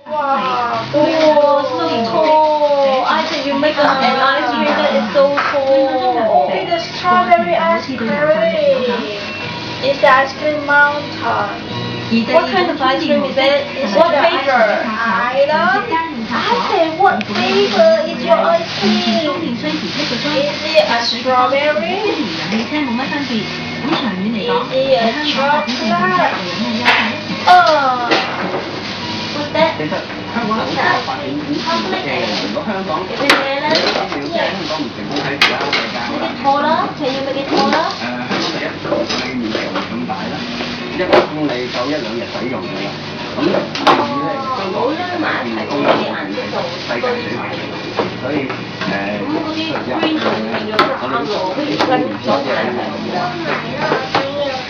Wow, so tall. I think you make an ice cream that is so tall. Okay, the strawberry ice cream. It's the ice cream mountain. What kind of ice cream is it? What flavor? I love it. I say, what flavor is your ice cream? Is it a strawberry? Is it a chocolate? What's that? 其實香港好多發展如果香港如果香港唔成功喺其他世界嘅話，Can you make it taller? 香港第一你面積咁大啦，1公里夠1-2日使用㗎啦。咁第二咧，香港其實係健康世界水平，所以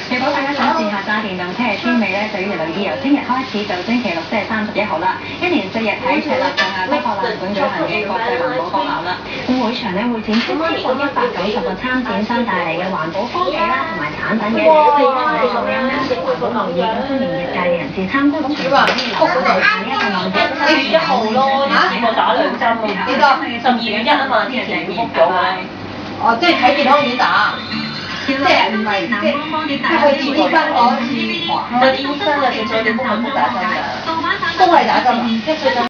如果大家想試下揸電動車嘅滋味咧，就要留意由聽日開始到星期六即係31號啦，一連4日喺赤鱲角亞洲博覽館舉行嘅國際環保博覽啦。咁會場咧會展出超過190個參展商帶嚟嘅環保科技啦同埋產品嘅，例如空氣咁樣啦，環保貿易咁歡迎業界嘅人士參觀場地，我想睇下呢一個網站。4月1號咯，試過打2針啊。幾多？12月1啊嘛，之前已經 book 咗㗎啦。哦，即係喺健康院打。即係唔係即係去見醫生嗰次，唔係啲醫生啊，正常你都係唔打針㗎，都係打針啊，1歲針。